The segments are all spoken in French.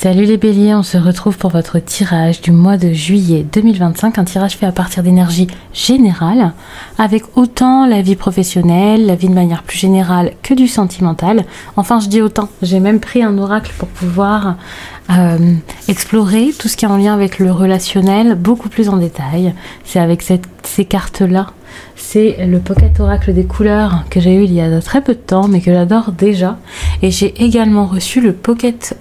Salut les béliers, on se retrouve pour votre tirage du mois de juillet 2025, un tirage fait à partir d'énergie générale, avec autant la vie professionnelle, la vie de manière plus générale que du sentimental. Enfin, je dis autant, j'ai même pris un oracle pour pouvoir explorer tout ce qui est en lien avec le relationnel beaucoup plus en détail. C'est avec ces cartes-là. C'est le Pocket Oracle des couleurs que j'ai eu il y a très peu de temps, mais que j'adore déjà. Et j'ai également reçu le Pocket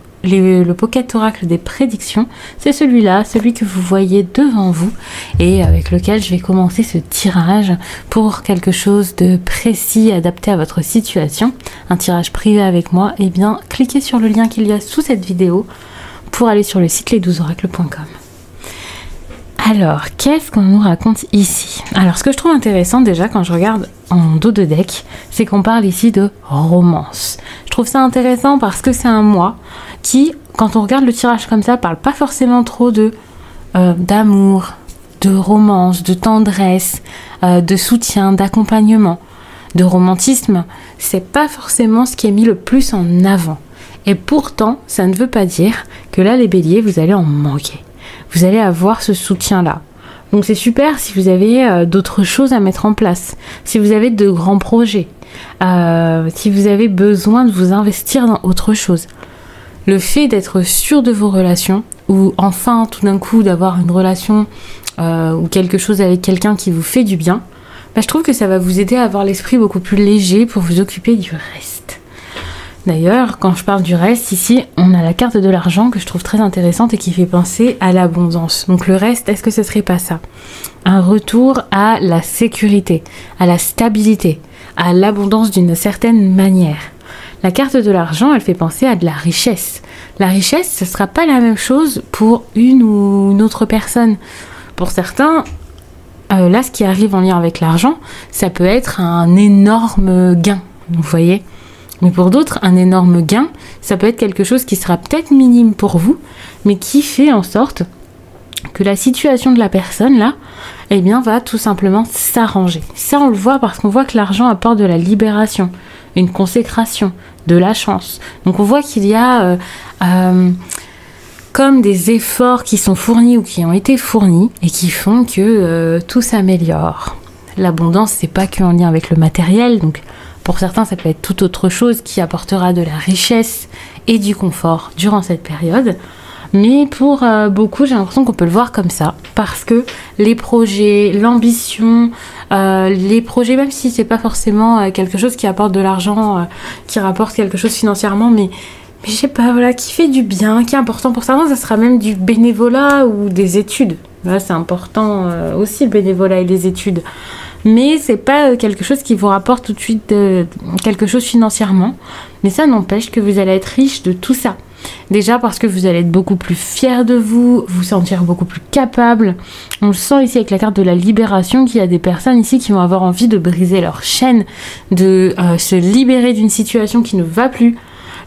Oracle des prédictions. C'est celui-là, celui que vous voyez devant vous et avec lequel je vais commencer ce tirage pour quelque chose de précis, adapté à votre situation. Un tirage privé avec moi. Eh bien, cliquez sur le lien qu'il y a sous cette vidéo pour aller sur le site les12oracles.com. Alors, qu'est-ce qu'on nous raconte ici? Alors, ce que je trouve intéressant déjà quand je regarde en dos de deck, c'est qu'on parle ici de romance. Je trouve ça intéressant parce que c'est un mois qui, quand on regarde le tirage comme ça, parle pas forcément trop d'amour, de romance, de tendresse, de soutien, d'accompagnement, de romantisme. C'est pas forcément ce qui est mis le plus en avant. Et pourtant, ça ne veut pas dire que là, les béliers, vous allez en manquer. Vous allez avoir ce soutien-là. Donc c'est super si vous avez d'autres choses à mettre en place, si vous avez de grands projets, si vous avez besoin de vous investir dans autre chose. Le fait d'être sûr de vos relations, ou enfin tout d'un coup d'avoir une relation ou quelque chose avec quelqu'un qui vous fait du bien, je trouve que ça va vous aider à avoir l'esprit beaucoup plus léger pour vous occuper du reste. D'ailleurs, quand je parle du reste, ici, on a la carte de l'argent que je trouve très intéressante et qui fait penser à l'abondance. Donc le reste, est-ce que ce serait pas ça? Un retour à la sécurité, à la stabilité, à l'abondance d'une certaine manière. La carte de l'argent, elle fait penser à de la richesse. La richesse, ce ne sera pas la même chose pour une ou une autre personne. Pour certains, là, ce qui arrive en lien avec l'argent, ça peut être un énorme gain, vous voyez. Mais pour d'autres, un énorme gain, ça peut être quelque chose qui sera peut-être minime pour vous, mais qui fait en sorte que la situation de la personne, là, eh bien, va tout simplement s'arranger. Ça, on le voit parce qu'on voit que l'argent apporte de la libération, une consécration, de la chance. Donc, on voit qu'il y a comme des efforts qui sont fournis ou qui ont été fournis et qui font que tout s'améliore. L'abondance, c'est pas que en lien avec le matériel, donc pour certains, ça peut être tout autre chose qui apportera de la richesse et du confort durant cette période. Mais pour beaucoup, j'ai l'impression qu'on peut le voir comme ça. Parce que les projets, l'ambition, les projets, même si c'est pas forcément quelque chose qui apporte de l'argent, qui rapporte quelque chose financièrement, mais je sais pas, voilà, qui fait du bien, qui est important pour certains, ça sera même du bénévolat ou des études. Là, c'est important aussi le bénévolat et les études. Mais c'est pas quelque chose qui vous rapporte tout de suite quelque chose financièrement. Mais ça n'empêche que vous allez être riche de tout ça. Déjà parce que vous allez être beaucoup plus fier de vous, vous sentir beaucoup plus capable. On le sent ici avec la carte de la libération qu'il y a des personnes ici qui vont avoir envie de briser leur chaîne, de se libérer d'une situation qui ne va plus,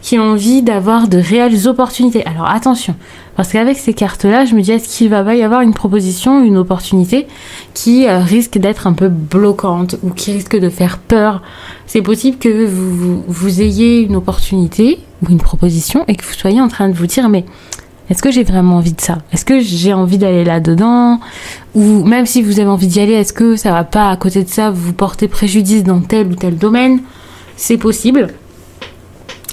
qui ont envie d'avoir de réelles opportunités. Alors attention, parce qu'avec ces cartes-là, je me dis, est-ce qu'il va y avoir une proposition, une opportunité qui risque d'être un peu bloquante ou qui risque de faire peur? C'est possible que vous ayez une opportunité ou une proposition et que vous soyez en train de vous dire, mais est-ce que j'ai vraiment envie de ça? Est-ce que j'ai envie d'aller là-dedans? Ou même si vous avez envie d'y aller, est-ce que ça va pas, à côté de ça, vous porter préjudice dans tel ou tel domaine? C'est possible.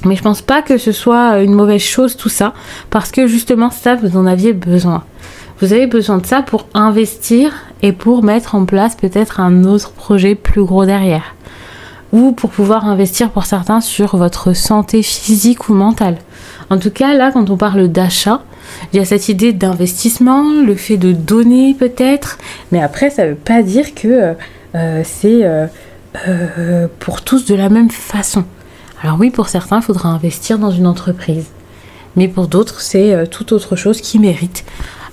Mais je pense pas que ce soit une mauvaise chose tout ça, parce que justement ça, vous en aviez besoin. Vous avez besoin de ça pour investir et pour mettre en place peut-être un autre projet plus gros derrière. Ou pour pouvoir investir pour certains sur votre santé physique ou mentale. En tout cas, là, quand on parle d'achat, il y a cette idée d'investissement, le fait de donner peut-être, mais après, ça veut pas dire que c'est pour tous de la même façon. Alors oui, pour certains, il faudra investir dans une entreprise. Mais pour d'autres, c'est tout autre chose qui mérite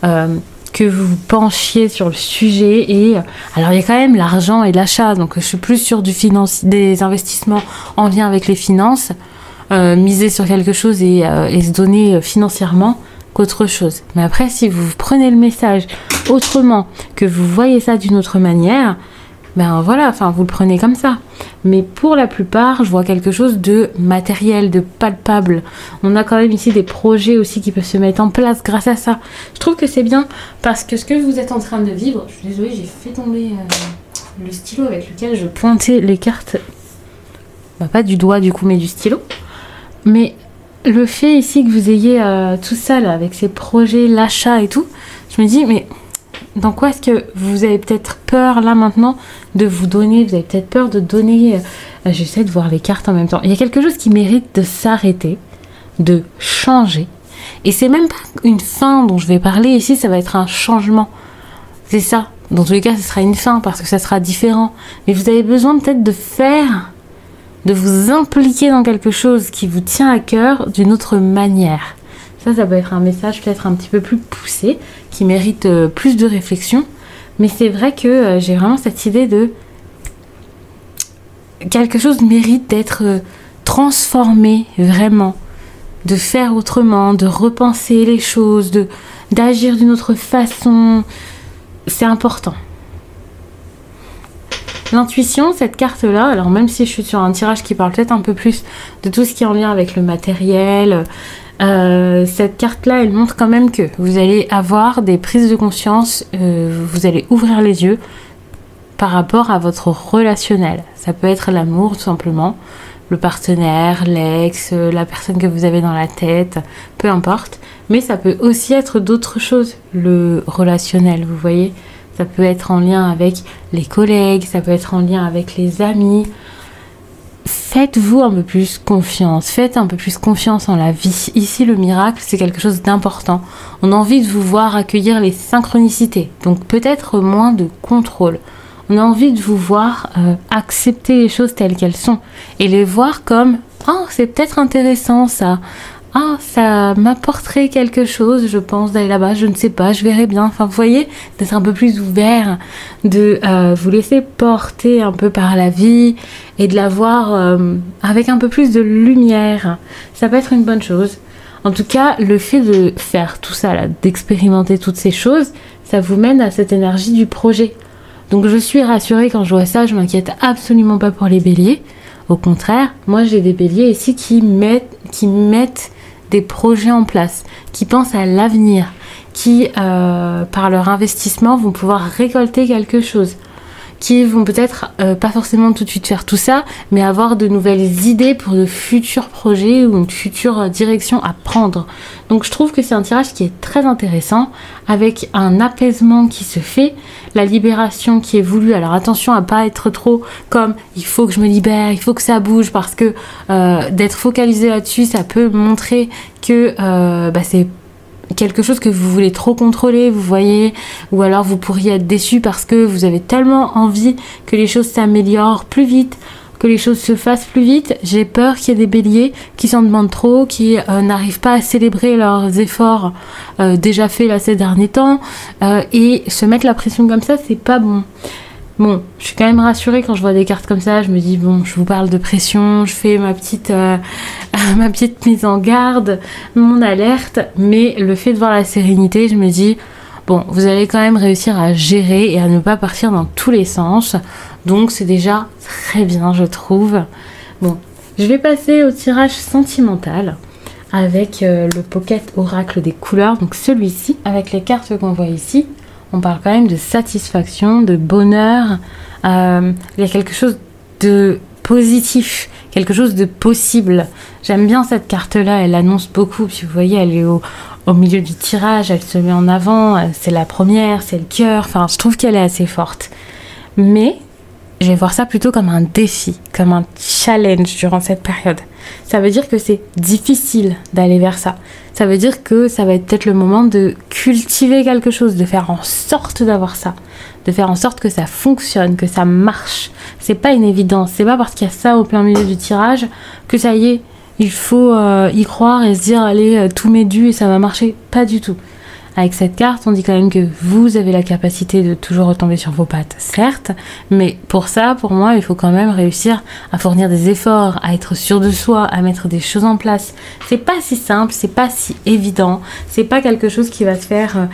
que vous vous penchiez sur le sujet. Et alors, il y a quand même l'argent et l'achat. Donc, je suis plus sur des investissements en lien avec les finances, miser sur quelque chose et se donner financièrement qu'autre chose. Mais après, si vous prenez le message autrement, que vous voyez ça d'une autre manière, ben voilà, enfin vous le prenez comme ça. Mais pour la plupart, je vois quelque chose de matériel, de palpable. On a quand même ici des projets aussi qui peuvent se mettre en place grâce à ça. Je trouve que c'est bien parce que ce que vous êtes en train de vivre, je suis désolée, j'ai fait tomber le stylo avec lequel je pointais les cartes, bah, pas du doigt du coup, mais du stylo. Mais le fait ici que vous ayez tout ça là, avec ces projets, l'achat et tout, je me dis, mais dans quoi est-ce que vous avez peut-être peur là maintenant de vous donner, vous avez peut-être peur de donner, j'essaie de voir les cartes en même temps. Il y a quelque chose qui mérite de s'arrêter, de changer. Et c'est même pas une fin dont je vais parler ici, ça va être un changement. C'est ça. Dans tous les cas, ce sera une fin parce que ça sera différent. Mais vous avez besoin peut-être de faire, de vous impliquer dans quelque chose qui vous tient à cœur d'une autre manière. Ça peut être un message peut-être un petit peu plus poussé, qui mérite plus de réflexion. Mais c'est vrai que j'ai vraiment cette idée de... quelque chose mérite d'être transformé, vraiment. De faire autrement, de repenser les choses, d'agir d'une autre façon. C'est important. L'intuition, cette carte-là, alors même si je suis sur un tirage qui parle peut-être un peu plus de tout ce qui est en lien avec le matériel, cette carte-là, elle montre quand même que vous allez avoir des prises de conscience, vous allez ouvrir les yeux par rapport à votre relationnel. Ça peut être l'amour, tout simplement, le partenaire, l'ex, la personne que vous avez dans la tête, peu importe. Mais ça peut aussi être d'autres choses, le relationnel, vous voyez. Ça peut être en lien avec les collègues, ça peut être en lien avec les amis. Faites-vous un peu plus confiance, faites un peu plus confiance en la vie. Ici, le miracle, c'est quelque chose d'important. On a envie de vous voir accueillir les synchronicités, donc peut-être moins de contrôle. On a envie de vous voir accepter les choses telles qu'elles sont et les voir comme « Oh, c'est peut-être intéressant ça ». Ah, ça m'apporterait quelque chose, je pense, d'aller là-bas, je ne sais pas, je verrai bien. Enfin, vous voyez, d'être un peu plus ouvert, de vous laisser porter un peu par la vie et de la voir avec un peu plus de lumière. Ça peut être une bonne chose. En tout cas, le fait de faire tout ça, là, d'expérimenter toutes ces choses, ça vous mène à cette énergie du projet. Donc je suis rassurée quand je vois ça, je m'inquiète absolument pas pour les béliers. Au contraire, moi j'ai des béliers ici qui mettent des projets en place, qui pensent à l'avenir, qui, par leur investissement, vont pouvoir récolter quelque chose, qui vont peut-être pas forcément tout de suite faire tout ça, mais avoir de nouvelles idées pour de futurs projets ou une future direction à prendre. Donc je trouve que c'est un tirage qui est très intéressant, avec un apaisement qui se fait, la libération qui est voulue. Alors attention à pas être trop comme il faut que je me libère, il faut que ça bouge, parce que d'être focalisé là-dessus, ça peut montrer que c'est quelque chose que vous voulez trop contrôler, vous voyez, ou alors vous pourriez être déçu parce que vous avez tellement envie que les choses s'améliorent plus vite, que les choses se fassent plus vite. J'ai peur qu'il y ait des béliers qui s'en demandent trop, qui n'arrivent pas à célébrer leurs efforts déjà faits là ces derniers temps, et se mettre la pression comme ça, c'est pas bon. Bon, je suis quand même rassurée quand je vois des cartes comme ça, je me dis bon, je vous parle de pression, je fais ma petite mise en garde, mon alerte, mais le fait de voir la sérénité, je me dis bon, vous allez quand même réussir à gérer et à ne pas partir dans tous les sens, donc c'est déjà très bien, je trouve. Bon, je vais passer au tirage sentimental avec le Pocket Oracle des couleurs, donc celui-ci, avec les cartes qu'on voit ici. On parle quand même de satisfaction, de bonheur. Il y a quelque chose de positif, quelque chose de possible. J'aime bien cette carte-là, elle annonce beaucoup. Puis vous voyez, elle est au milieu du tirage, elle se met en avant. C'est la première, c'est le cœur. Enfin, je trouve qu'elle est assez forte. Mais je vais voir ça plutôt comme un défi, comme un challenge durant cette période. Ça veut dire que c'est difficile d'aller vers ça. Ça veut dire que ça va être peut-être le moment de cultiver quelque chose, de faire en sorte d'avoir ça, de faire en sorte que ça fonctionne, que ça marche. C'est pas une évidence, c'est pas parce qu'il y a ça au plein milieu du tirage que ça y est, il faut y croire et se dire allez, tout m'est dû et ça va marcher. Pas du tout. Avec cette carte, on dit quand même que vous avez la capacité de toujours retomber sur vos pattes, certes, mais pour ça, pour moi, il faut quand même réussir à fournir des efforts, à être sûr de soi, à mettre des choses en place. C'est pas si simple, c'est pas si évident, c'est pas quelque chose qui va se faire,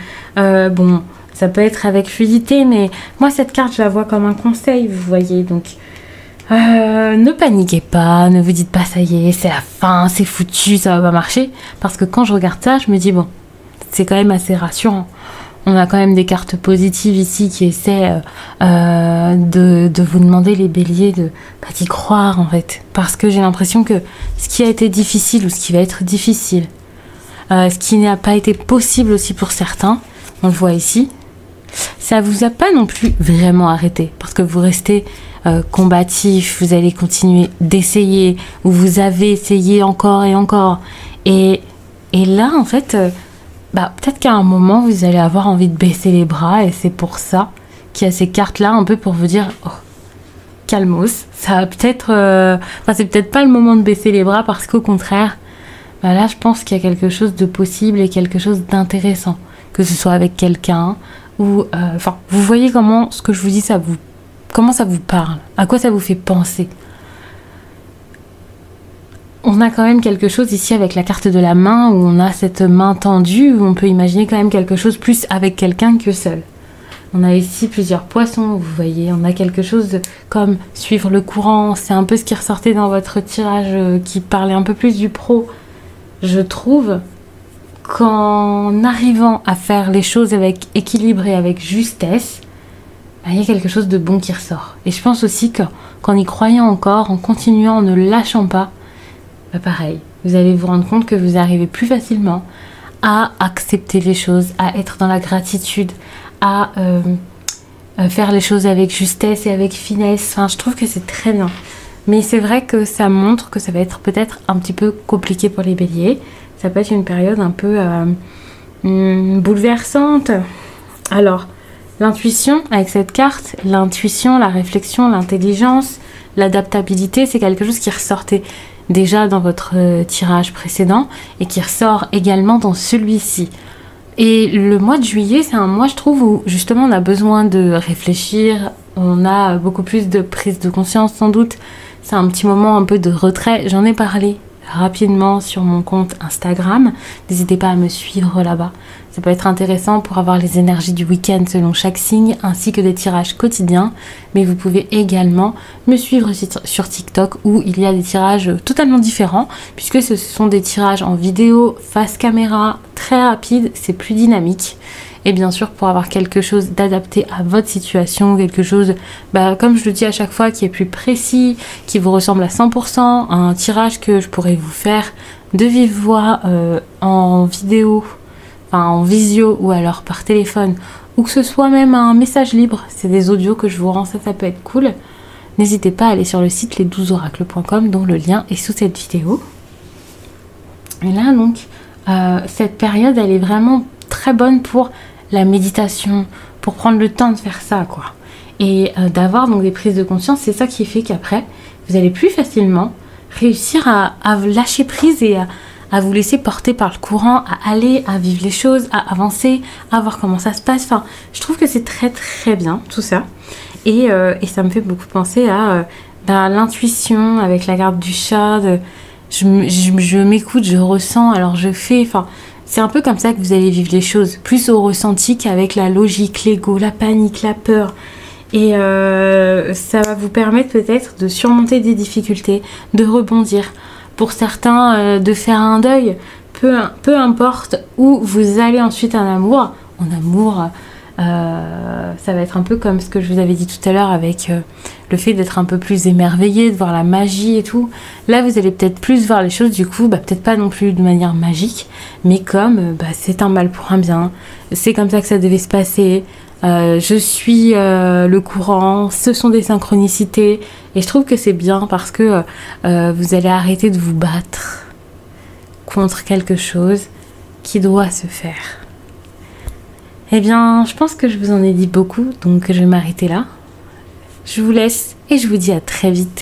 Ça peut être avec fluidité, mais moi cette carte je la vois comme un conseil, vous voyez. Donc ne paniquez pas, ne vous dites pas ça y est, c'est la fin, c'est foutu, ça va pas marcher. Parce que quand je regarde ça, je me dis bon, c'est quand même assez rassurant. On a quand même des cartes positives ici qui essaient de vous demander, les béliers, d'y croire en fait. Parce que j'ai l'impression que ce qui a été difficile ou ce qui va être difficile, ce qui n'a pas été possible aussi pour certains, on le voit ici, ça vous a pas non plus vraiment arrêté. Parce que vous restez combatif, vous allez continuer d'essayer, ou vous avez essayé encore et encore. Et là en fait... peut-être qu'à un moment, vous allez avoir envie de baisser les bras et c'est pour ça qu'il y a ces cartes-là, un peu pour vous dire « Oh, calmos, ça va peut-être... c'est peut-être pas le moment de baisser les bras parce qu'au contraire, là, je pense qu'il y a quelque chose de possible et quelque chose d'intéressant. Que ce soit avec quelqu'un ou... vous voyez comment ce que je vous dis, comment ça vous parle, à quoi ça vous fait penser. On a quand même quelque chose ici avec la carte de la main, où on a cette main tendue, où on peut imaginer quand même quelque chose plus avec quelqu'un que seul. On a ici plusieurs poissons, vous voyez, on a quelque chose comme suivre le courant, c'est un peu ce qui ressortait dans votre tirage qui parlait un peu plus du pro. Je trouve qu'en arrivant à faire les choses avec équilibre et avec justesse, il y a quelque chose de bon qui ressort. Et je pense aussi qu'en y croyant encore, en continuant, en ne lâchant pas, pareil, vous allez vous rendre compte que vous arrivez plus facilement à accepter les choses, à être dans la gratitude, à faire les choses avec justesse et avec finesse. Je trouve que c'est très bien. Mais c'est vrai que ça montre que ça va être peut-être un petit peu compliqué pour les béliers. Ça peut être une période un peu bouleversante. Alors, l'intuition avec cette carte, l'intuition, la réflexion, l'intelligence, l'adaptabilité, c'est quelque chose qui ressortait déjà dans votre tirage précédent et qui ressort également dans celui-ci. Et le mois de juillet, c'est un mois, je trouve, où justement on a besoin de réfléchir, on a beaucoup plus de prise de conscience sans doute. C'est un petit moment un peu de retrait. J'en ai parlé rapidement sur mon compte Instagram. N'hésitez pas à me suivre là-bas. Ça peut être intéressant pour avoir les énergies du week-end selon chaque signe, ainsi que des tirages quotidiens. Mais vous pouvez également me suivre sur TikTok, où il y a des tirages totalement différents, puisque ce sont des tirages en vidéo, face caméra, très rapides, c'est plus dynamique. Et bien sûr, pour avoir quelque chose d'adapté à votre situation, quelque chose, comme je le dis à chaque fois, qui est plus précis, qui vous ressemble à 100%, un tirage que je pourrais vous faire de vive voix en vidéo, en visio ou alors par téléphone, ou que ce soit même un message libre, c'est des audios que je vous rends, ça peut être cool. N'hésitez pas à aller sur le site les12oracles.com, dont le lien est sous cette vidéo. Et là donc, cette période, elle est vraiment très bonne pour la méditation, pour prendre le temps de faire ça, quoi. Et d'avoir donc des prises de conscience, c'est ça qui fait qu'après, vous allez plus facilement réussir à lâcher prise et à vous laisser porter par le courant, à aller, à vivre les choses, à avancer, à voir comment ça se passe. Je trouve que c'est très très bien tout ça. Et ça me fait beaucoup penser à l'intuition avec la carte du chat. Je m'écoute, je ressens, alors je fais... c'est un peu comme ça que vous allez vivre les choses, plus au ressenti qu'avec la logique, l'ego, la panique, la peur. Et ça va vous permettre peut-être de surmonter des difficultés, de rebondir. Pour certains, de faire un deuil, peu importe où vous allez ensuite en amour. En amour, ça va être un peu comme ce que je vous avais dit tout à l'heure avec le fait d'être un peu plus émerveillé, de voir la magie et tout. Là, vous allez peut-être plus voir les choses, du coup, peut-être pas non plus de manière magique, mais comme c'est un mal pour un bien, c'est comme ça que ça devait se passer, je suis le courant, ce sont des synchronicités, et je trouve que c'est bien parce que vous allez arrêter de vous battre contre quelque chose qui doit se faire. Eh bien, je pense que je vous en ai dit beaucoup, donc je vais m'arrêter là. Je vous laisse et je vous dis à très vite.